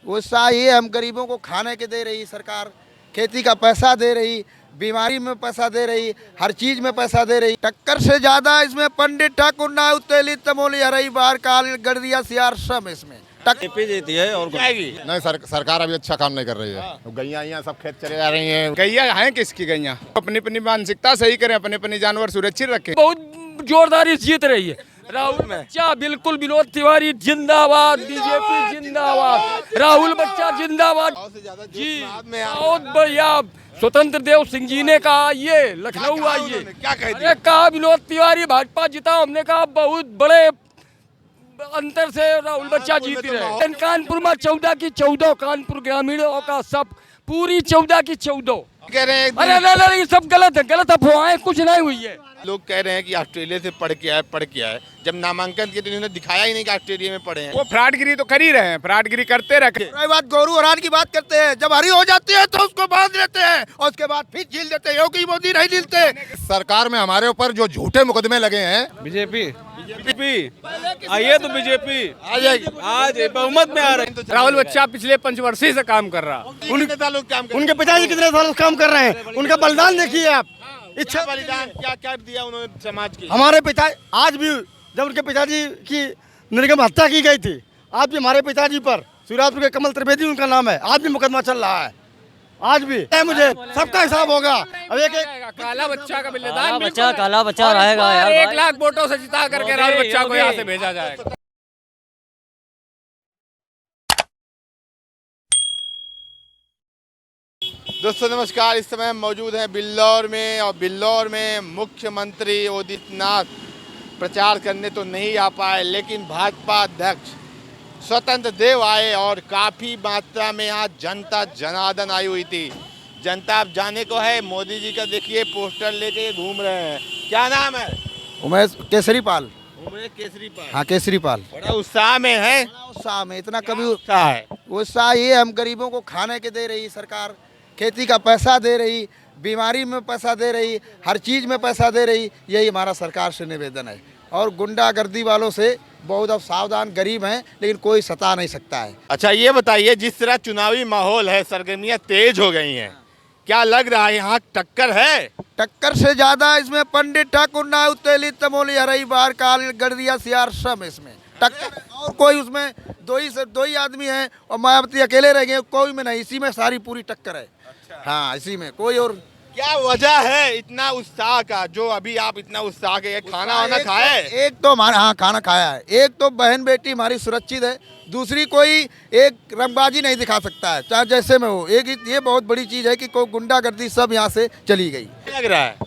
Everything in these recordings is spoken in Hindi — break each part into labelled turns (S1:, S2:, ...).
S1: उत्साह ये हम गरीबों को खाने के दे रही सरकार, खेती का पैसा दे रही, बीमारी में पैसा दे रही, हर चीज में पैसा दे रही। टक्कर से ज्यादा इसमें पंडित ठाकुर नाउ तेली तमोली हरई बार काल गड़दिया सियार सब इसमें
S2: बीजेपी जीती है और
S3: जाएगी।
S4: नहीं सरकार अभी अच्छा काम नहीं कर रही है। गैया सब खेत चले जा रही हैं।
S3: गैया है किसकी गैया? अपनी अपनी मानसिकता सही करें, अपने अपने जानवर सुरक्षित रखें।
S5: बहुत जोरदारी जीत रही है। राहुल बच्चा बिल्कुल, विनोद तिवारी जिंदाबाद, बीजेपी जिंदाबाद, राहुल बच्चा जिंदाबाद जी। बहुत बढ़िया। स्वतंत्र देव सिंह जी ने कहा ये लखनऊ आइए,
S3: क्या कह दिया?
S5: कहा विनोद तिवारी भाजपा जीता, हमने कहा बहुत बड़े अंतर से राहुल बच्चा जीत रहे। कानपुर में 14 की 14, कानपुर ग्रामीणों का सब पूरी 14 की 14
S3: कह रहे हैं।
S5: अरे नहीं, ये सब गलत है, गलत अफवाहें, कुछ नहीं हुई है।
S3: लोग कह रहे हैं कि ऑस्ट्रेलिया से पढ़ के आए। जब नामांकन किए तो इन्होंने दिखाया ही नहीं कि ऑस्ट्रेलिया में पढ़े हैं। वो फ्रॉडगिरी तो कर ही रहे हैं, फ्रॉडगिरी करते रखे।
S1: बात गौरू और की बात करते हैं, जब हरी हो जाती है तो उसको बांध लेते हैं और उसके बाद फिर झील देते हैं। योगी मोदी नहीं झीलते।
S4: सरकार में हमारे ऊपर जो झूठे मुकदमे लगे हैं,
S2: बीजेपी आइए तो बीजेपी आ जाएगी, आज बहुमत में आ रही है।
S3: राहुल बच्चा पिछले 5 वर्ष से काम कर रहा।
S2: उनके पिताजी कितने साल से काम कर रहे हैं, उनका बलिदान देखिए आप।
S3: इच्छा बलिदान क्या दिया उन्होंने समाज की।
S2: हमारे पिता आज भी, जब उनके पिताजी की निर्गम हत्या की गई थी, आज भी हमारे पिताजी पर, सूर्यापुर के कमल त्रिवेदी उनका नाम है, आज भी मुकदमा चल रहा है। आज भी मुझे सबका हिसाब होगा। अब एक
S3: काला बच्चा का बलिदान,
S5: काला बच्चा रहेगा यार।
S3: 1 लाख वोटों से जिता करके राहुल बच्चा को यहाँ से भेजा जाएगा। दोस्तों नमस्कार, इस समय हम मौजूद हैं बिल्लौर में, और बिल्लौर में मुख्यमंत्री आदित्यनाथ प्रचार करने तो नहीं आ पाए, लेकिन भाजपा अध्यक्ष स्वतंत्र देव आए और काफ़ी मात्रा में यहाँ जनता जनार्दन आई हुई थी। जनता अब जाने को है, मोदी जी का देखिए पोस्टर लेके घूम रहे हैं। क्या नाम है?
S1: उमेश केसरीपाल।
S3: उमेश केसरीपाल।
S1: हाँ केसरीपाल।
S3: बड़ा उत्साह में है।
S1: उत्साह में इतना कभी
S3: उत्साह है।
S1: उत्साह ये हम गरीबों को खाने के दे रही सरकार, खेती का पैसा दे रही, बीमारी में पैसा दे रही, हर चीज़ में पैसा दे रही। यही हमारा सरकार से निवेदन है। और गुंडागर्दी वालों से बहुत अब सावधान, गरीब हैं लेकिन कोई सता नहीं सकता है।
S3: अच्छा ये बताइए, जिस तरह चुनावी माहौल है, सरगर्मियाँ तेज हो गई हैं, क्या लग रहा है यहाँ टक्कर है?
S1: टक्कर से ज्यादा इसमें पंडित ठाकुर नाउ तेली तमोली हरई बार काल गड़दिया सियार सब इसमें टक्कर। और कोई उसमें दो ही आदमी हैं और मायावती अकेले रह गए, कोई में नहीं, इसी में सारी पूरी टक्कर है। हाँ इसी में कोई और।
S3: क्या वजह है इतना उत्साह का, जो अभी आप इतना उत्साह के खाना वाना खाए?
S1: एक तो हमारा, हाँ खाना खाया है। एक तो बहन बेटी हमारी सुरक्षित है, दूसरी कोई एक रंगबाजी नहीं दिखा सकता है, चाहे जैसे में हो। एक ये बहुत बड़ी चीज़ है कि कोई गुंडागर्दी सब यहाँ से चली गई।
S3: लग रहा है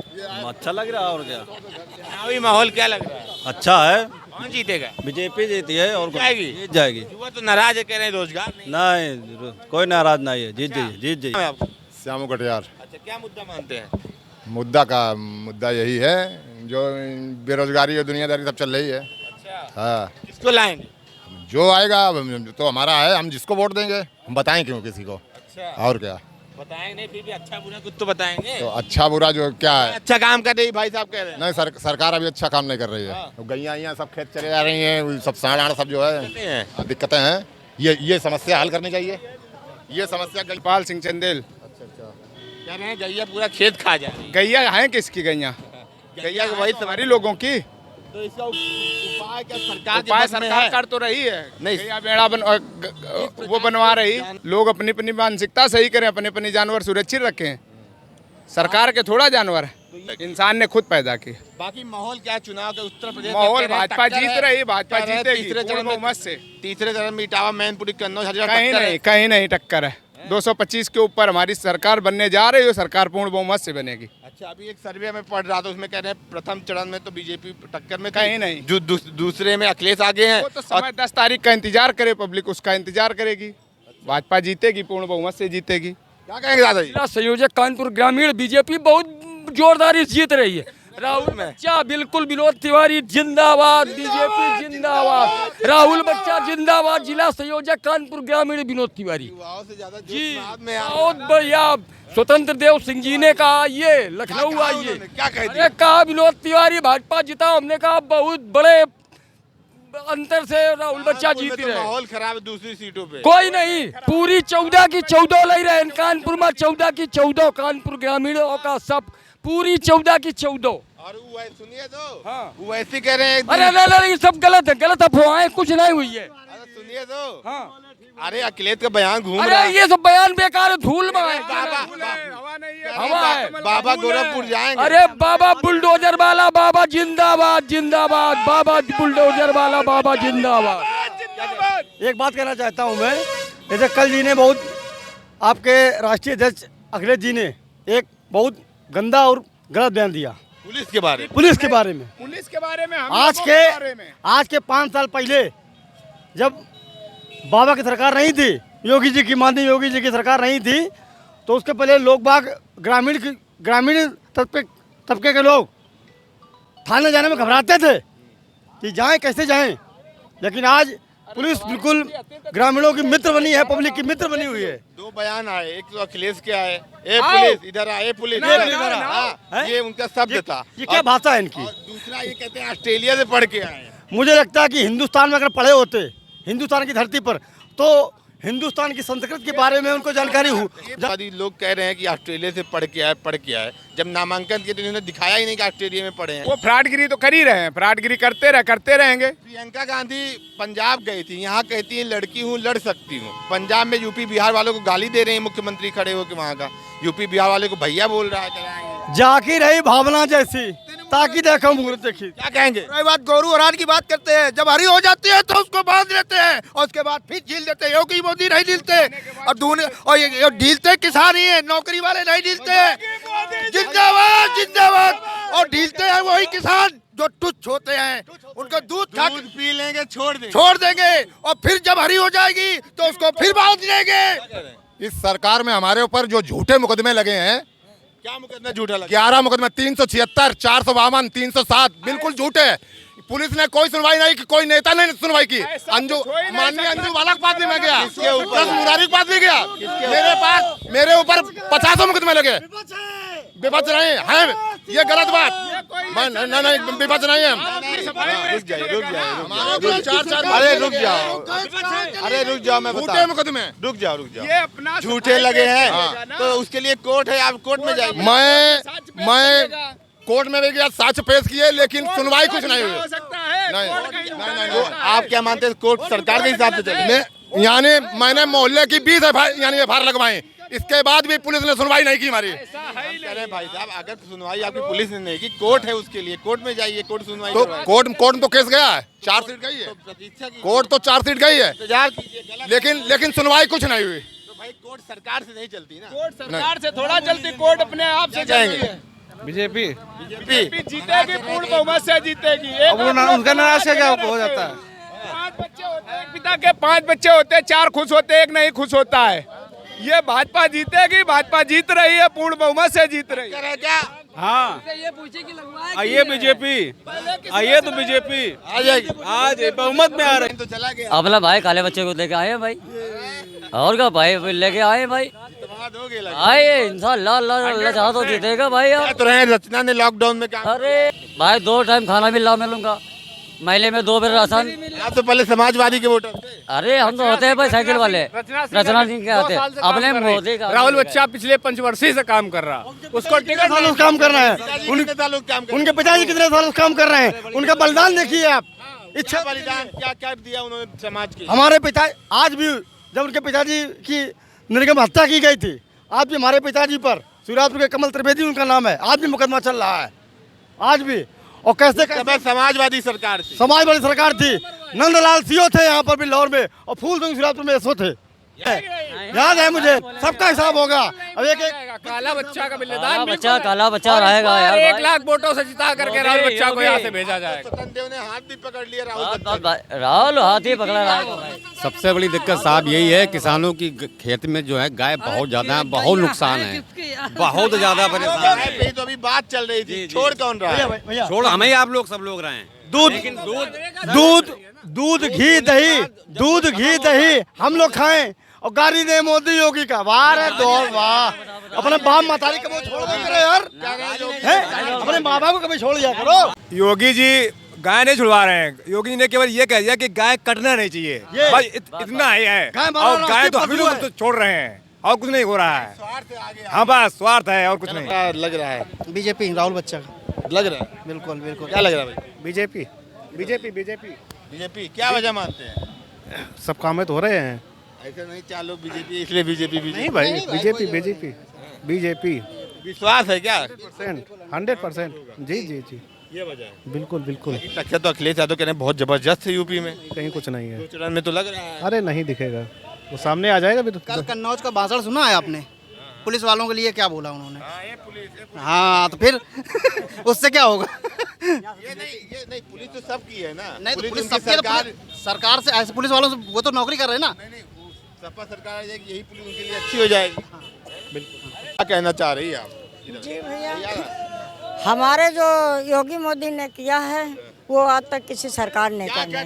S2: अच्छा लग रहा है। और क्या
S3: चुनावी माहौल क्या लग रहा है?
S2: अच्छा है।
S3: कौन जीतेगा?
S2: बीजेपी जीती है और
S3: जाएगी।
S2: जीत जाएगी।
S3: युवा तो नाराज है, कह रहे हैं रोजगार
S2: नहीं, कोई नाराज नहीं है, जीत जाइए, जीत जाइए।
S3: आपको?
S4: श्यामू कटियार।
S3: अच्छा, क्या मुद्दा मानते हैं?
S4: मुद्दा यही है, जो बेरोजगारी और दुनियादारी सब चल रही है।
S3: अच्छा,
S4: हाँ,
S3: किसको लाएंगे?
S4: जो आएगा तो हमारा है, हम जिसको वोट देंगे। हम बताएं क्यों किसी को?
S3: अच्छा,
S4: और क्या
S3: बताएंगे नहीं, फिर भी अच्छा बुरा कुछ तो बताएंगे।
S4: तो अच्छा बुरा जो क्या है।
S3: अच्छा काम कर रही भाई साहब कह रहे हैं।
S4: नहीं सरकार अभी अच्छा काम नहीं कर रही है। तो गैया सब खेत चले जा रही हैं, सब साढ़ सब जो है दिक्कतें हैं। ये समस्या हल करनी चाहिए। ये समस्या
S3: गोपाल सिंह चंदेल
S4: अच्छा
S3: कह रहे हैं गैया पूरा खेत खा जाए।
S2: गैया है किसकी? गैया
S3: गैया वही
S2: हमारी लोगों की।
S3: तो इसका उपाय क्या सरकार के
S2: उपाय
S3: बस में
S2: सरकार
S3: है?
S2: कर तो रही है,
S3: नहीं।
S2: गैया बेड़ा वो बनवा रही। लोग अपनी अपनी मानसिकता सही करें, अपने अपने जानवर सुरक्षित रखें। सरकार के थोड़ा जानवर है, इंसान ने खुद पैदा किए।
S3: बाकी माहौल क्या है चुनाव के? उत्तर प्रदेश
S2: माहौल भाजपा जीत रही, भाजपा जीतेगी
S3: तीसरे चरण
S2: पूर्ण बहुमत से।
S3: तीसरे चरण में इटावा मैनपुरी कन्नौज हरियाणा
S2: कहीं नहीं टक्कर है। 225 के ऊपर हमारी सरकार बनने जा रही है, सरकार पूर्ण बहुमत से बनेगी।
S3: अच्छा, अभी एक सर्वे में पढ़ रहा था, उसमें कह रहे हैं प्रथम चरण में तो बीजेपी टक्कर में
S2: कहीं नहीं।
S3: दूसरे में अखिलेश आगे हैं।
S2: वो तो समय 10 तारीख का इंतजार करे, पब्लिक उसका इंतजार करेगी। भाजपा जीतेगी, पूर्ण बहुमत से जीतेगी।
S3: क्या कहेंगे दादा जी?
S5: संयोजक कानपुर ग्रामीण बीजेपी बहुत जोरदारी जीत रही है। राहुल बच्चा बिल्कुल, विनोद तिवारी जिंदाबाद, बीजेपी जिंदाबाद, राहुल बच्चा जिंदाबाद, जिला संयोजक कानपुर ग्रामीण विनोद तिवारी
S3: युवाओं से ज्यादा
S5: जी।
S3: में
S5: बहुत बढ़िया। स्वतंत्र देव सिंह जी ने कहा ये लखनऊ आइए,
S3: क्या कह दिया?
S5: कहा विनोद तिवारी भाजपा जीता, हमने कहा बहुत बड़े अंतर से राहुल बच्चा जीत
S3: तो
S5: रहे।
S3: माहौल खराब है दूसरी सीटों पे।
S5: कोई नहीं, पूरी 14 की 14 ले रहे हैं। कानपुर में 14 की 14, कानपुर ग्रामीणों का सब पूरी 14 की 14।
S3: और वो सुनिए तो,
S5: हाँ।
S3: वो ऐसे कह रहे हैं
S5: अरे नहीं, ये सब गलत है, गलत अफवाहें, कुछ नहीं हुई है।
S3: अरे सुनिए तो,
S5: हाँ।
S3: अरे अखिलेश का बयान घूम रहा
S5: अरे
S3: है।
S5: ये सब बयान बेकार है, धूल में है। हवा है।
S3: बाबा गोरखपुर जाएंगे।
S5: अरे बाबा बुलडोजर वाला बाबा जिंदाबाद जिंदाबाद, बाबा बुलडोजर वाला बाबा जिंदाबाद।
S2: एक बात कहना चाहता हूँ मैं, जैसे कल जी ने बहुत, आपके राष्ट्रीय अध्यक्ष अखिलेश जी ने एक बहुत गंदा और गलत बयान दिया
S3: पुलिस के बारे में।
S2: पुलिस के बारे में।
S6: पुलिस के बारे में,
S2: आज के 5 साल पहले जब बाबा की सरकार नहीं थी, योगी जी की, माननीय योगी जी की सरकार नहीं थी, तो उसके पहले लोग बाग ग्रामीण तबके के लोग थाने जाने में घबराते थे कि जाएं कैसे जाएं। लेकिन आज पुलिस बिल्कुल ग्रामीणों की मित्र बनी है, पब्लिक की मित्र बनी हुई है।
S3: 2 बयान आए, एक तो अखिलेश के आए, ए पुलिस इधर आए, पुलिस इधर आ, ये उनका शब्द था।
S2: ये क्या भाषा है इनकी?
S3: और दूसरा ये कहते हैं ऑस्ट्रेलिया से पढ़ के आए।
S2: मुझे लगता है कि हिंदुस्तान में अगर पढ़े होते, हिंदुस्तान की धरती पर, तो हिंदुस्तान की संस्कृति के बारे में उनको जानकारी हो।
S3: ये लोग कह रहे हैं कि ऑस्ट्रेलिया से पढ़ के आए। जब नामांकन किए तो इन्होंने दिखाया ही नहीं कि ऑस्ट्रेलिया में पढ़े हैं।
S6: वो फ्रॉडगिरी तो कर ही रहे हैं, फ्रॉडगिरी करते रहेंगे।
S3: प्रियंका गांधी पंजाब गई थी, यहाँ कहती है लड़की हूँ, लड़ सकती हूँ। पंजाब में यूपी बिहार वालों को गाली दे रहे हैं मुख्यमंत्री खड़े होकर, वहाँ का यूपी बिहार वाले को भैया बोल रहा है।
S2: जाकी रही भावना जैसी, ताकि देखो मुहूर्त देखी।
S3: क्या कहेंगे?
S1: रही बात गौरू हरान की बात करते हैं, जब हरी हो जाती है तो उसको बांध लेते हैं और उसके बाद फिर झील देते हैं। योगी मोदी नहीं ढीलते, और ये ढीलते किसान ही है, नौकरी वाले नहीं ढीलते हैं। जिंदाबाद जिंदाबाद। और ढीलते हैं वही किसान जो तुच्छ होते हैं, उनका दूध
S3: पी लेंगे, छोड़
S1: देंगे और फिर जब हरी हो जाएगी तो उसको फिर बांध लेंगे।
S4: इस सरकार में हमारे ऊपर जो झूठे मुकदमे लगे हैं,
S3: क्या मुकदमा झूठा लगा?
S4: 11 मुकदमे, 376, 452, 307, बिल्कुल झूठे। पुलिस ने कोई सुनवाई नहीं की, कोई नेता ने सुनवाई की। माननीय अंजू वाला के पास भी मैं गया, दस मुरारी के पास भी गया। मेरे ऊपर 50 मुकदमे लगे। विपक्ष नहीं है, ये गलत बात। नहीं विपक्ष नहीं है।
S3: अरे रुक जाओ, मैं
S4: झूठे मुकदमे,
S3: रुक जाओ।
S6: ये अपना
S3: झूठे लगे हैं तो उसके लिए कोर्ट है, आप कोर्ट में जाएंगे।
S4: मैं कोर्ट में भी गया, साक्ष्य पेश किए, लेकिन सुनवाई कुछ नहीं हुई।
S6: हो सकता है।
S3: नहीं। आप क्या मानते हैं कोर्ट सरकार के हिसाब से चले?
S4: यानी मैंने मोहल्ले की 20 एफआईआर लगवाई, इसके बाद भी पुलिस ने सुनवाई नहीं की हमारी।
S3: भाई साहब, अगर सुनवाई आपकी पुलिस ने नहीं की, कोर्ट है उसके लिए, कोर्ट में जाइए, कोर्ट सुनवाई
S4: तो
S3: करवाए।
S4: कोर्ट में तो केस गया है, 4 सीट गई है,
S3: प्रतीक्षा की
S4: कोर्ट तो 4 सीट गई है,
S3: इंतजार कीजिए।
S4: लेकिन सुनवाई कुछ नहीं हुई।
S3: तो भाई कोर्ट सरकार से नहीं चलती ना।
S6: कोर्ट सरकार से थोड़ा चलती, कोर्ट अपने आप से
S3: जाएंगे।
S6: बीजेपी जीतेगी, पूर्ण बहुमत से जीतेगी।
S2: उनका नाराज क्या हो जाता है?
S6: 5 बच्चे होते हैं, पिता के 5 बच्चे होते हैं, 4 खुश होते हैं, 1 नहीं खुश होता है। ये भाजपा जीतेगी, भाजपा जीत रही है, पूर्ण बहुमत से जीत रही है।
S3: क्या
S7: हाँ, आइए बीजेपी, आइए तो बीजेपी
S3: आ जाएगी?
S7: आज बहुमत में आ रही।
S3: तो चला गया।
S8: अपना भाई काले बच्चे को लेके आए भाई, और क्या भाई लेके आए भाई, आए इंशाल्लाह अल्लाह चाहा तो जीतेगा भाई। यार
S3: तो रहे, रचना ने लॉकडाउन में काम।
S8: अरे भाई 2 टाइम खाना भी ला मिलूंगा, महीने में 2 बार राशन।
S3: आप तो पहले समाजवादी के वोटर थे।
S8: अरे हम तो होते हैं भाई साइकिल वाले, रचना सिंह के आते अपने मोदी का।
S7: राहुल बच्चा पिछले 5 वर्षों से काम कर रहा, उसको टिकट
S2: सालों से काम कर रहे हैं।
S3: कितने लोग काम
S2: उनके पिताजी कितने सालों से काम कर रहे हैं, उनका बलिदान देखिए आप।
S3: इच्छा बलिदान क्या दिया उन्होंने समाज के।
S2: हमारे पिता आज भी, जब उनके पिताजी की निर्गम हत्या की गई थी, आज भी हमारे पिताजी पर, सूर्यापुर के कमल त्रिवेदी उनका नाम है, आज भी मुकदमा चल रहा है, आज भी। और कैसे
S3: समाजवादी सरकार थी,
S2: समाजवादी सरकार थी। नंदलाल सीओ थे यहाँ पर बिल्लौर में, और फूल सिंह सूर्यापुर में एसओ थे। याद है मुझे, सबका हिसाब होगा। अब एक
S7: काला बच्चा का
S8: काला बच्चा रहेगा यार।
S7: 1 लाख वोटों से जिता करके राहुल बच्चा को यहाँ से भेजा जाएगा।
S3: स्वतंत्र देव ने हाथ भी पकड़ लिया
S8: राहुल हाथ ही पकड़ा रहा है।
S9: सबसे बड़ी दिक्कत साहब यही है, किसानों की खेत में जो है गाय बहुत ज्यादा है, बहुत नुकसान है, बहुत ज्यादा परेशान है।
S3: तो अभी बात चल रही थी, छोड़ कौन रहा है?
S9: छोड़ हमें, आप लोग सब लोग रहे हैं।
S2: दूध घी दही हम लोग खाएं, और गाड़ी दे मोदी योगी का। वाह रे दौड़ वाह। अपने बाप मातारी कभी छोड़ दिया करो यार, अपने माँ बाप को कभी छोड़ दिया करो।
S6: योगी जी
S7: गाय नहीं छुड़वा रहे हैं। योगी जी ने केवल ये कह दिया कि गाय कटना नहीं चाहिए, बस इतना ही है। और गाय तो हम लोग तो छोड़ रहे हैं और कुछ नहीं हो रहा है। हाँ बस स्वार्थ है और कुछ नहीं।
S3: क्या लग रहा है?
S2: बीजेपी राहुल बच्चा
S3: लग रहा है,
S2: बिल्कुल बिल्कुल।
S3: क्या लग रहा है भाई?
S2: बीजेपी बीजेपी बीजेपी
S3: बीजेपी क्या वजह मानते हैं?
S2: सब काम तो हो रहे हैं।
S3: ऐसा नहीं 4 लोग बीजेपी इसलिए बीजेपी
S2: नहीं भाई, बीजेपी बीजेपी बीजेपी
S3: विश्वास है क्या?
S2: 100%। जी जी जी,
S3: ये वजह है।
S2: बिल्कुल बिल्कुल।
S3: टक्कर तो अखिलेश यादव कह रहे हैं बहुत जबरदस्त है यूपी में।
S2: कहीं कुछ नहीं है।
S3: 2 चरण में तो लग रहा है।
S2: अरे नहीं दिखेगा, वो सामने आ जाएगा।
S10: कल कन्नौज का भाषण सुना है आपने? पुलिस वालों के लिए क्या बोला उन्होंने? हाँ तो फिर उससे क्या होगा?
S3: ये नहीं पुलिस तो सबकी है ना।
S10: नहीं तो पुलिस
S3: उनकी
S10: सबकी सरकार से ऐसे पुलिस वालों से वो तो नौकरी कर रहे हैं ना।
S3: सपा सरकार आ जाएगी, यही पुलिस उनके लिए अच्छी हो जाएगी। बिल्कुल। क्या कहना चाह रही है आप?
S11: जी भैया, हमारे जो योगी मोदी ने किया है वो आज तक किसी सरकार ने नहीं किया।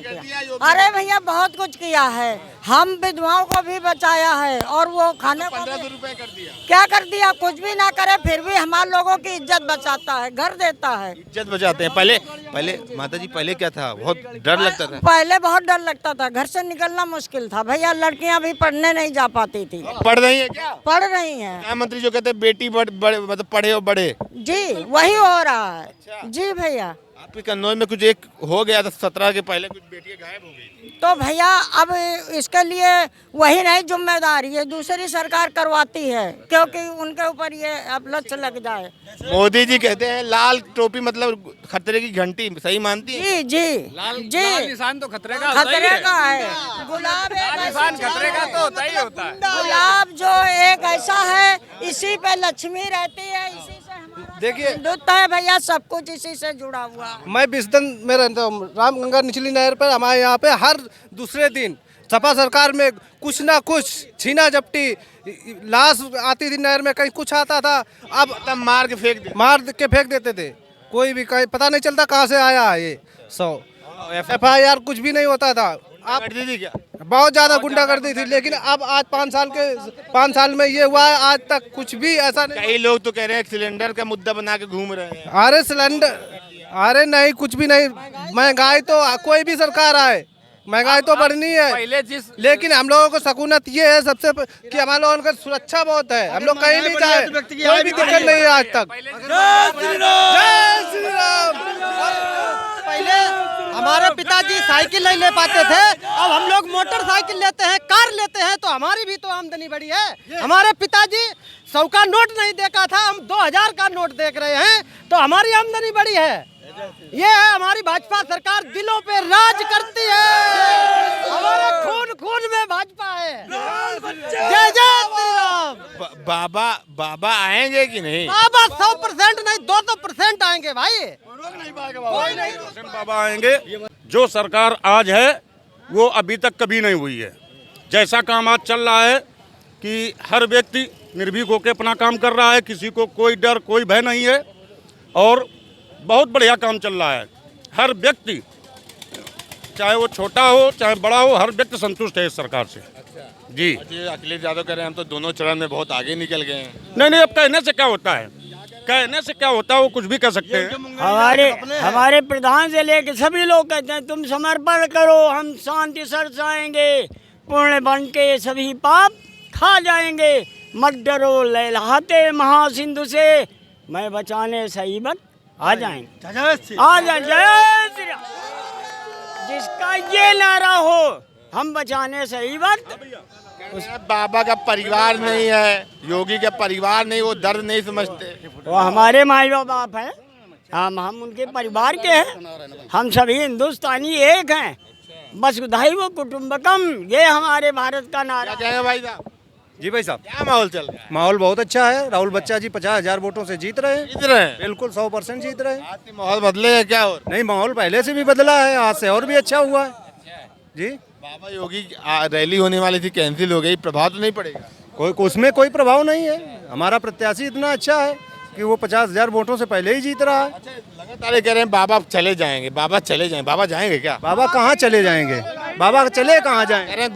S11: अरे भैया बहुत कुछ किया है, हम विधवाओं को भी बचाया है और वो खाने को
S3: 1500 रुपए कर दिया।
S11: क्या कर दिया? कुछ भी ना करे फिर भी हमारे लोगों की इज्जत बचाता है, घर देता है।
S3: इज्जत बचाते हैं। पहले माता जी पहले क्या था? बहुत डर लगता था।
S11: पहले बहुत डर लगता था, घर से निकलना मुश्किल था भैया। लड़कियां भी पढ़ने नहीं जा पाती थी।
S3: पढ़ रही है क्या?
S11: पढ़ रही हैं।
S3: प्रधानमंत्री जो कहते हैं बेटी मतलब पढ़े और बढ़े,
S11: जी वही हो रहा है। जी भैया,
S3: आपके कन्नौज में कुछ एक हो गया था 17 के पहले, कुछ बेटियां गायब हो गई।
S11: तो भैया अब इसके लिए वही नहीं जिम्मेदार, ये दूसरी सरकार करवाती है क्योंकि उनके ऊपर ये अब लक्ष्य लग जाए।
S3: मोदी जी कहते हैं लाल टोपी मतलब खतरे की घंटी, सही मानती है?
S11: जी जी
S7: लाल
S11: जी,
S7: निशान तो खतरे का
S11: है। गुलाब एक
S7: निशान खतरे का तो होता ही होता है।
S11: गुलाब जो एक ऐसा है, इसी पे लक्ष्मी रहती है, इसी से हमारा
S2: देखिए
S11: हिंदुत्व है भैया, सब कुछ इसी से जुड़ा हुआ है।
S2: मैं बिस्दन में रहता हूँ, रामगंगा निचली नहर पर। हमारे यहाँ पे हर दूसरे दिन सपा सरकार में कुछ ना कुछ छीना झपटी, लाश आती थी नहर में, कहीं कुछ आता था। अब
S3: तब मार के
S2: फेंक देते थे। कोई भी कहीं पता नहीं चलता कहाँ से आया है ये। 100 FIR कुछ भी नहीं होता था। आप
S3: क्या
S2: बहुत ज्यादा गुंडागर्दी थी, लेकिन अब आज 5 साल में ये हुआ है, आज तक कुछ भी ऐसा नहीं।
S3: कई लोग तो कह रहे हैं सिलेंडर का मुद्दा बना के घूम रहे हैं।
S2: अरे सिलेंडर, अरे नहीं, कुछ भी नहीं। महंगाई तो कोई भी सरकार आए, महंगाई तो बढ़नी है, लेकिन हम लोगों को सकूनत ये है सबसे कि हमारे लोगों का सुरक्षा बहुत है। हम लोग कहीं भी जाए, कोई भी दिक्कत नहीं है आज तक। जय श्री राम।
S10: पहले हमारे पिताजी साइकिल नहीं ले पाते थे, अब हम लोग मोटरसाइकिल लेते हैं, कार लेते हैं, तो हमारी भी तो आमदनी बढ़ी है। हमारे पिताजी 100 का नोट नहीं देखा था, हम 2000 का नोट देख रहे हैं, तो हमारी आमदनी बढ़ी है। ये है हमारी भाजपा सरकार, दिलों पे राज करती है। हमारे खून खून में भाजपा है। जय जय श्री राम।
S3: बाबा आएंगे कि नहीं?
S10: बाबा 100% नहीं 200% आएंगे भाई।
S3: कोई नहीं
S12: बाबा आएंगे। जो सरकार आज है वो अभी तक कभी नहीं हुई है। जैसा काम आज चल रहा है कि हर व्यक्ति निर्भीक होकर अपना काम कर रहा है, किसी को कोई डर कोई भय नहीं है और बहुत बढ़िया काम चल रहा है। हर व्यक्ति चाहे वो छोटा हो चाहे बड़ा हो, हर व्यक्ति संतुष्ट है इस सरकार से। जी
S3: अखिलेश यादव कह रहे हैं हम तो दोनों चरण में बहुत आगे निकल गए हैं।
S12: नहीं, अब कहने से क्या होता है, कहने से क्या होता है, वो कुछ भी कह सकते हैं।
S11: हमारे प्रधान से लेकर सभी लोग कहते हैं तुम समर्पण करो, हम शांति सरसाएंगे, पुण्य बन के सभी पाप खा जाएंगे। मत डरो लहलाते महासिंधु से, मैं बचाने सही वक्त आ जाएंगे। आ जाए जय श्री राम। जिसका ये नारा हो हम बचाने सही वक्त।
S3: बाबा का परिवार नहीं है, योगी का परिवार नहीं, वो दर्द नहीं समझते।
S11: वो हमारे माई बाप हैं, हम उनके परिवार के हैं। हम सभी हिंदुस्तानी एक हैं, वसुधैव कुटुंबकम, ये हमारे भारत का नारा
S3: है। भाई साहब
S2: जी भाई साहब,
S3: क्या माहौल चल रहा है?
S2: माहौल बहुत अच्छा है। राहुल बच्चा जी 50,000 वोटों से जीत रहे हैं। बिल्कुल 100% जीत रहे हैं।
S3: आज माहौल बदले है क्या? और
S2: नहीं, माहौल पहले से भी बदला है, आज से और भी अच्छा हुआ है जी।
S3: बाबा योगी रैली होने वाली थी, कैंसिल हो गई, प्रभाव तो नहीं पड़ेगा?
S2: उसमें कोई प्रभाव नहीं है। हमारा प्रत्याशी इतना अच्छा है कि वो 50,000 वोटों से पहले ही जीत रहा है।
S3: लगातार कह रहे हैं बाबा चले जाएंगे, बाबा चले जाएंगे। बाबा जाएंगे क्या?
S2: बाबा कहाँ चले जाएंगे? बाबा चले कहाँ जाएंगे?
S3: कह रहे हैं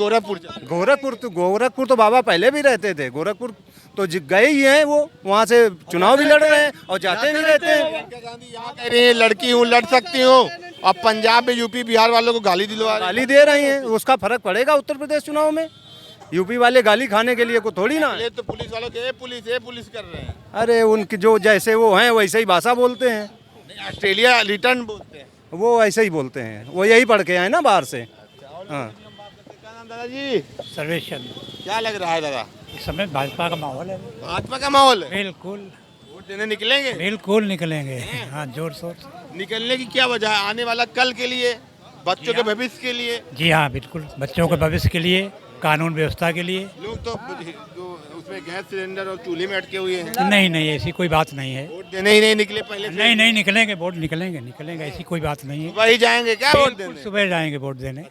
S2: गोरखपुर तो बाबा पहले भी रहते थे। गोरखपुर तो गए ही हैं, वो वहाँ से चुनाव भी लड़ रहे हैं और जाते भी रहते हैं।
S3: कह रही है लड़की हूँ, लड़ सकती हूँ, और पंजाब में यूपी बिहार वालों को गाली दिलवा रहे हैं।
S2: गाली दे रही हैं, उसका फर्क पड़ेगा उत्तर प्रदेश चुनाव में। यूपी वाले गाली खाने के लिए को थोड़ी ना है।
S3: ये तो पुलिस वालों के ये पुलिस कर रहे हैं।
S2: अरे उनकी जो जैसे वो हैं वैसे ही भाषा बोलते हैं,
S3: नहीं, ऑस्ट्रेलिया रिटर्न बोलते हैं।
S2: वो ऐसे ही बोलते हैं, वो यही पढ़ के आए ना बाहर से। हाँ
S3: क्या नाम दादाजी?
S13: सर्वेश चंद्र।
S3: क्या लग रहा है दादा?
S13: इस समय भाजपा का माहौल है।
S3: भाजपा का माहौल है?
S13: बिल्कुल।
S3: वोट देने निकलेंगे?
S13: बिल्कुल निकलेंगे, हाँ जोर शोर से।
S3: निकलने की क्या वजह है? आने वाला कल के लिए, बच्चों के भविष्य के लिए।
S13: जी हाँ बिल्कुल, बच्चों के भविष्य के लिए, कानून व्यवस्था के लिए।
S3: लोग तो जो उसमें गैस सिलेंडर और चूल्हे में अटके हुए हैं।
S13: नहीं ऐसी कोई बात नहीं है।
S3: वोट देने ही नहीं निकले पहले से?
S13: नहीं निकलेंगे, वोट निकलेंगे, ऐसी कोई बात नहीं है।
S3: वही जाएंगे क्या वोट देने?
S13: सुबह जाएंगे वोट देने।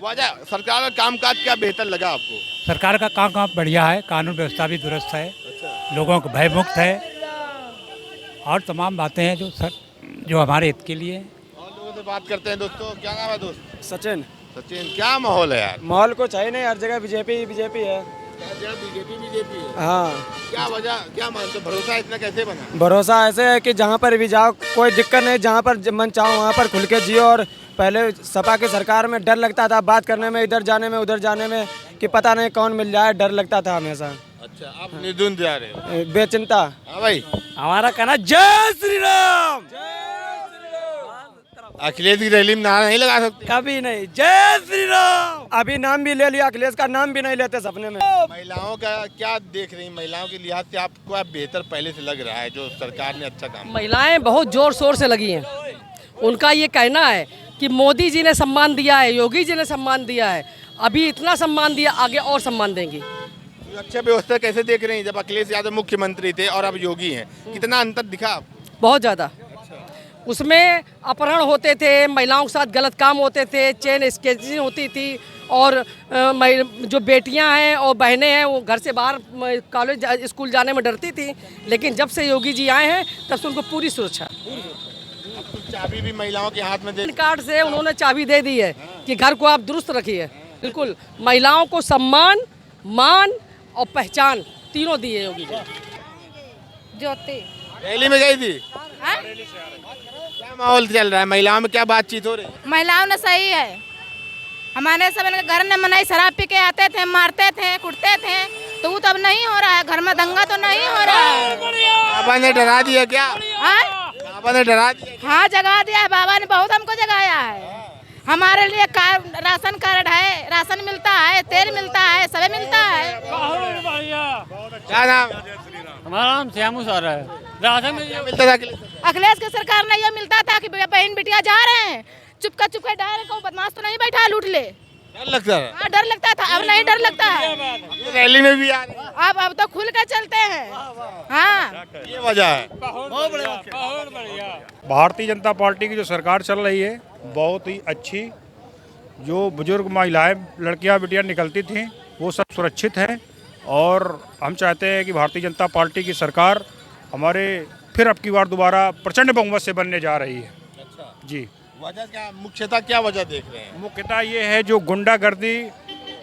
S3: वजह सरकार का कामकाज क्या बेहतर लगा आपको?
S13: सरकार का काम बढ़िया है, कानून व्यवस्था भी दुरुस्त है, लोगों को भय मुक्त है, और तमाम बातें हैं जो हमारे हित के लिए।
S3: और लोगों से बात करते हैं। दोस्तों क्या नाम है दोस्त?
S2: सचिन।
S3: सचिन, क्या माहौल है यार?
S2: माहौल कुछ है नहीं, हर जगह बीजेपी है।
S3: बीजेपी है।
S2: हाँ।
S3: क्या वजह, क्या मानते, भरोसा इतना कैसे बना?
S2: भरोसा ऐसे है कि जहाँ पर भी जाओ कोई दिक्कत नहीं, जहाँ पर मन चाहो वहाँ पर खुल के जियो। और पहले सपा की सरकार में डर लगता था बात करने में, इधर जाने में उधर जाने में, कि पता नहीं कौन मिल जाए, डर लगता था हमेशा।
S3: अच्छा, आप निर्द्वंद जा रहे हो?
S2: बेचिंता।
S3: हाँ भाई,
S2: हमारा कहना जय श्री राम।
S3: अखिलेश की रैली में नारा नहीं लगा सकते?
S2: कभी नहीं। जय श्री राम। अभी नाम भी ले लिया, अखिलेश का नाम भी नहीं लेते सपने में।
S3: महिलाओं का क्या देख रही? महिलाओं के लिहाज से आपको अब बेहतर पहले से लग रहा है जो सरकार ने अच्छा काम?
S14: महिलाएं बहुत जोर शोर से लगी हैं। उनका ये कहना है कि मोदी जी ने सम्मान दिया है, योगी जी ने सम्मान दिया है, अभी इतना सम्मान दिया, आगे और सम्मान देंगी।
S3: सुरक्षा व्यवस्था कैसे देख रही हैं? जब अखिलेश यादव मुख्यमंत्री थे और अब योगी हैं, कितना अंतर दिखा आपको?
S14: बहुत ज़्यादा। उसमें अपहरण होते थे, महिलाओं के साथ गलत काम होते थे, चेन स्केचिंग होती थी, और जो बेटियां हैं और बहनें हैं वो घर से बाहर कॉलेज स्कूल जाने में डरती थी। लेकिन जब से योगी जी आए हैं तब से उनको पूरी सुरक्षा।
S3: चाबी भी महिलाओं के हाथ में दे,
S14: कार्ड से उन्होंने चाबी दे दी है कि घर को आप दुरुस्त रखिए। बिल्कुल, महिलाओं को सम्मान, मान और पहचान तीनों दिए योगी जी।
S15: ज्योति
S3: रैली में गई थी? क्या माहौल चल रहा है? महिलाओं में क्या बातचीत हो रही है?
S15: महिलाओं ने सही है, हमारे सब घर में मनाई, शराब पी के आते थे, मारते थे, कुटते थे, तो वो तब नहीं हो रहा है। घर में दंगा तो नहीं हो रहा है।
S3: बाबा ने डरा दिया क्या? बाबा ने डरा दिया?
S15: हाँ जगा दिया है, बाबा ने बहुत हमको जगाया है। हमारे लिए राशन कार्ड है, राशन मिलता है, तेल मिलता है, सब मिलता है।
S3: क्या नाम?
S8: हमारा नाम श्यामू सर है। राशन
S3: मिलता था?
S15: अखिलेश की सरकार में ये मिलता था कि बहन बिटिया जा रहे हैं, चुपका चुपका डायरेक्ट को बदमाश तो नहीं बैठा लूट ले।
S3: डर लगता है?
S15: हाँ डर लगता था, अब नहीं डर लगता है।
S3: रैली में भी आ रहे हैं?
S15: अब तो खुल कर चलते हैं। हाँ
S3: ये वजह है।
S16: भारतीय जनता पार्टी की जो सरकार चल रही है बहुत ही अच्छी। जो बुजुर्ग महिलाएं, लड़कियां, बेटियां निकलती थीं वो सब सुरक्षित हैं, और हम चाहते हैं कि भारतीय जनता पार्टी की सरकार हमारे फिर अब की बार दोबारा प्रचंड बहुमत से बनने जा रही है।
S3: अच्छा
S16: जी।
S3: वजह क्या, मुख्यतः क्या वजह देख रहे हैं?
S16: मुख्यतः ये है जो गुंडागर्दी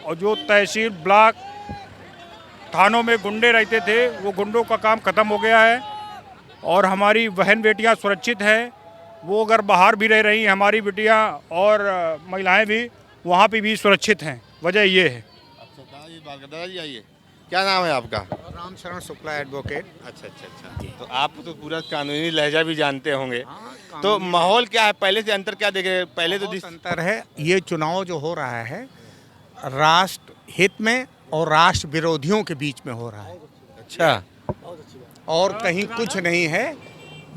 S16: और जो तहसील ब्लॉक थानों में गुंडे रहते थे वो गुंडों का काम खत्म हो गया है, और हमारी बहन बेटियां सुरक्षित हैं। वो अगर बाहर भी रह रही हैं हमारी बेटियां और महिलाएं भी, वहाँ पे भी सुरक्षित हैं। वजह ये है।
S3: अच्छा दादाजी बात कर, दादाजी आइए, क्या नाम है आपका?
S17: राम शरण शुक्ला एडवोकेट।
S3: अच्छा अच्छा अच्छा, तो आप तो पूरा कानूनी लहजा भी जानते होंगे। तो माहौल क्या है, पहले से अंतर क्या देख रहे हैं? पहले तो
S17: अंतर है, ये चुनाव जो हो रहा है राष्ट्र हित में और राष्ट्र विरोधियों के बीच में हो रहा है।
S3: अच्छा,
S17: और कहीं कुछ नहीं है।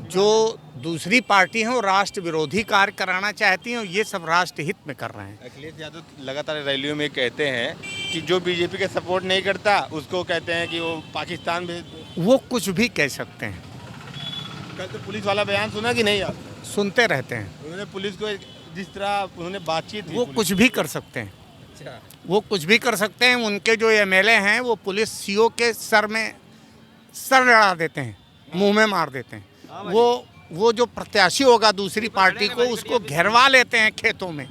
S17: जो दूसरी पार्टी हैं वो राष्ट्र विरोधी कार्य कराना चाहती हैं, और ये सब राष्ट्र हित में कर रहे हैं।
S3: अखिलेश यादव लगातार रैलियों में कहते हैं कि जो बीजेपी का सपोर्ट नहीं करता उसको कहते हैं कि वो पाकिस्तान भेज दो।
S17: वो कुछ भी कह सकते हैं।
S3: कल तो पुलिस वाला बयान सुना कि नहीं? आप
S17: सुनते रहते हैं।
S3: उन्होंने पुलिस को जिस तरह उन्होंने बातचीत,
S17: वो कुछ भी कर सकते हैं।
S3: अच्छा,
S17: वो कुछ भी कर सकते हैं। उनके जो एमएलए हैं वो पुलिस सीओ के सर में सर लड़ा देते हैं, मुंह में मार देते हैं। वो जो प्रत्याशी होगा दूसरी पार्टी को उसको घेरवा लेते हैं खेतों में।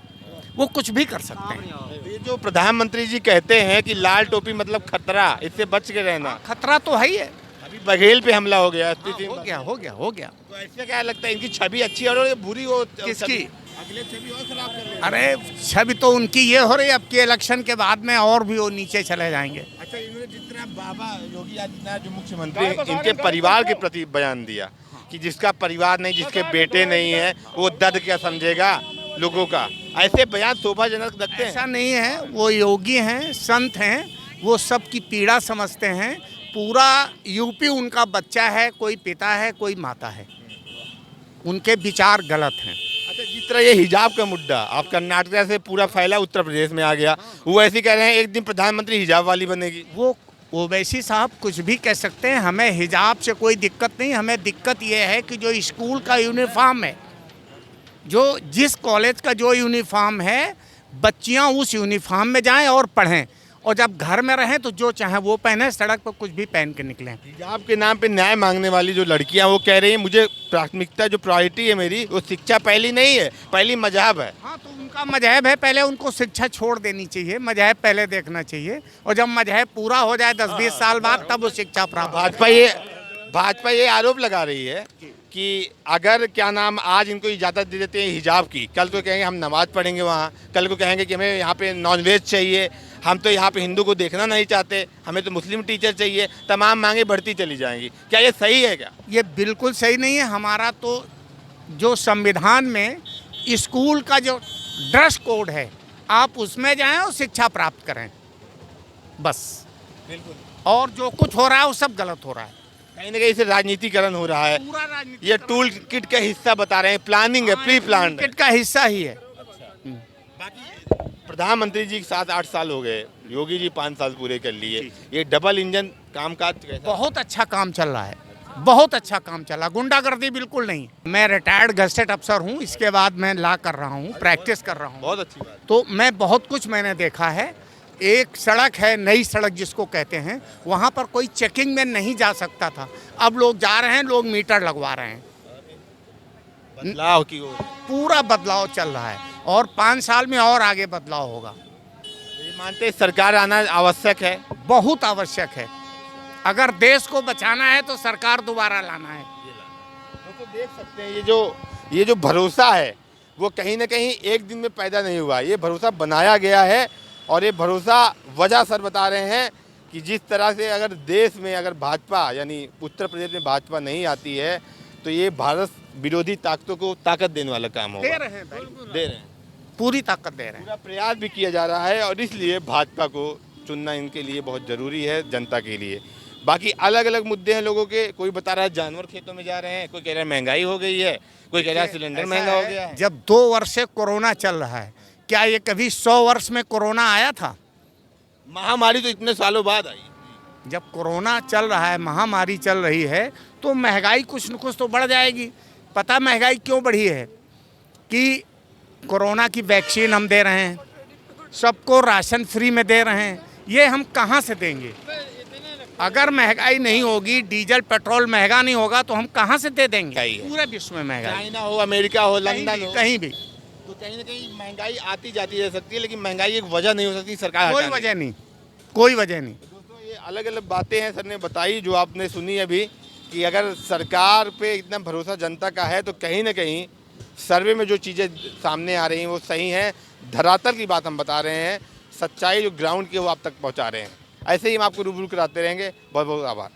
S17: वो कुछ भी कर सकते हैं।
S3: ये जो प्रधानमंत्री जी कहते हैं कि लाल टोपी मतलब खतरा, इससे बच के रहना।
S17: खतरा तो है ही है।
S3: अभी बघेल पे हमला हो गया,
S17: हो गया।
S3: तो ऐसे क्या लगता है, इनकी छवि अच्छी है और बुरी हो?
S17: किसकी?
S3: अगले छवि और खराब कर लेंगे।
S17: अरे छवि तो उनकी ये हो रही है, अब के इलेक्शन के बाद में और भी वो नीचे चले जाएंगे।
S3: अच्छा, इन्होंने जितना बाबा योगी आदित्यनाथ जो मुख्यमंत्री इनके परिवार के प्रति बयान दिया कि जिसका परिवार नहीं, जिसके बेटे नहीं है, वो दर्द क्या समझेगा लोगों का, ऐसे बयान शोभाजनक लगते हैं।
S17: ऐसा नहीं है, वो योगी हैं, संत हैं, वो सबकी पीड़ा समझते हैं। पूरा यूपी उनका बच्चा है, कोई पिता है, कोई माता है। उनके विचार गलत हैं।
S3: अच्छा, जिस तरह ये हिजाब का मुद्दा आप कर्नाटक से पूरा फैला उत्तर प्रदेश में आ गया, वो ऐसे कह रहे हैं एक दिन प्रधानमंत्री हिजाब वाली बनेगी।
S17: वो ओवैसी साहब कुछ भी कह सकते हैं, हमें हिजाब से कोई दिक्कत नहीं। हमें दिक्कत ये है कि जो स्कूल का यूनिफॉर्म है, जो जिस कॉलेज का जो यूनिफॉर्म है, बच्चियां उस यूनिफॉर्म में जाएं और पढ़ें, और जब घर में रहें तो जो चाहे वो पहने, सड़क पर कुछ भी पहन के निकलें।
S3: हिजाब के नाम पे न्याय मांगने वाली जो लड़कियां वो कह रही हैं मुझे प्राथमिकता, जो प्रायोरिटी है मेरी, वो शिक्षा पहली नहीं है, पहली मजहब है।
S17: हाँ, तो उनका मजहब है, पहले उनको शिक्षा छोड़ देनी चाहिए, मजहब पहले देखना चाहिए, और जब मजहब पूरा हो जाए 10-20 साल बाद, तब वो शिक्षा प्राप्त।
S3: भाजपा ये आरोप लगा रही है कि अगर क्या नाम आज इनको इजाज़त दे देते हैं हिजाब की, कल को कहेंगे हम नमाज पढ़ेंगे वहाँ, कल को कहेंगे कि हमें यहाँ पे नॉनवेज चाहिए, हम तो यहाँ पे हिंदू को देखना नहीं चाहते, हमें तो मुस्लिम टीचर चाहिए, तमाम मांगे बढ़ती चली जाएंगी। क्या ये सही है? क्या
S17: ये बिल्कुल सही नहीं है। हमारा तो जो संविधान में स्कूल का जो ड्रेस कोड है, आप उसमें जाएं और शिक्षा प्राप्त करें, बस। बिल्कुल। और जो कुछ हो रहा है वो सब गलत हो रहा है।
S3: कहीं ना कहीं इसे राजनीतिकरण हो रहा है। ये टूल किट का हिस्सा बता रहे हैं, प्लानिंग है, प्री प्लान
S17: किट का हिस्सा ही है।
S3: प्रधानमंत्री जी 7-8 साल हो गए, योगी जी 5 साल पूरे कर लिए, ये डबल इंजन कामकाज कैसा?
S17: बहुत अच्छा काम चल रहा है, बहुत अच्छा काम चला, गुंडागर्दी बिल्कुल नहीं। मैं रिटायर्ड गजेटेड अफसर हूँ, इसके बाद मैं ला कर रहा हूँ, प्रैक्टिस कर रहा हूँ।
S3: बहुत अच्छी बात।
S17: तो मैं बहुत कुछ मैंने देखा है। एक सड़क है, नई सड़क जिसको कहते हैं, वहाँ पर कोई चेकिंग में नहीं जा सकता था, अब लोग जा रहे हैं, लोग मीटर लगवा रहे हैं।
S3: बदलाव की ओर
S17: पूरा बदलाव चल रहा है, और 5 साल में और आगे बदलाव होगा।
S3: ये मानते हैं सरकार आना आवश्यक है?
S17: बहुत आवश्यक है। अगर देश को बचाना है तो सरकार दोबारा लाना है।
S3: तो देख सकते हैं ये जो भरोसा है वो कहीं ना कहीं एक दिन में पैदा नहीं हुआ, ये भरोसा बनाया गया है। और ये भरोसा वजह सर बता रहे हैं कि जिस तरह से अगर देश में अगर भाजपा यानी उत्तर प्रदेश में भाजपा नहीं आती है तो ये भारत विरोधी ताकतों को ताकत देने वाला काम होगा।
S17: दे रहे हैं भाई,
S3: दे रहे हैं,
S17: पूरी ताकत दे रहे हैं।
S3: पूरा प्रयास भी किया जा रहा है, और इसलिए भाजपा को चुनना इनके लिए बहुत ज़रूरी है, जनता के लिए। बाकी अलग अलग मुद्दे हैं लोगों के, कोई बता रहा है जानवर खेतों में जा रहे हैं, कोई कह रहा है महंगाई हो गई है, कोई कह रहा है सिलेंडर महंगा हो गया है।
S17: जब 2 वर्ष से कोरोना चल रहा है, क्या ये कभी 100 वर्ष में कोरोना आया था?
S3: महामारी तो इतने सालों बाद आई।
S17: जब कोरोना चल रहा है, महामारी चल रही है, तो महंगाई कुछ न कुछ तो बढ़ जाएगी। पता महंगाई क्यों बढ़ी है? कि कोरोना की वैक्सीन हम दे रहे हैं, सबको राशन फ्री में दे रहे हैं, ये हम कहाँ से देंगे? अगर महंगाई नहीं होगी, डीजल पेट्रोल महंगा नहीं होगा, तो हम कहाँ से दे देंगे? पूरे विश्व में महंगाई,
S3: चाइना हो, अमेरिका हो, लंदन हो,
S17: कहीं भी,
S3: तो कहीं ना कहीं महंगाई आती जाती रह सकती है, लेकिन महंगाई एक वजह नहीं हो सकती सरकार।
S17: कोई वजह नहीं, कोई वजह नहीं।
S3: दोस्तों, ये अलग अलग बातें हैं सर ने बताई, जो आपने सुनी अभी, कि अगर सरकार पे इतना भरोसा जनता का है तो कहीं ना कहीं सर्वे में जो चीज़ें सामने आ रही हैं वो सही हैं। धरातल की बात हम बता रहे हैं, सच्चाई जो ग्राउंड की है वो आप तक पहुंचा रहे हैं। ऐसे ही हम आपको रूबरू कराते रहेंगे। बहुत बहुत आभार।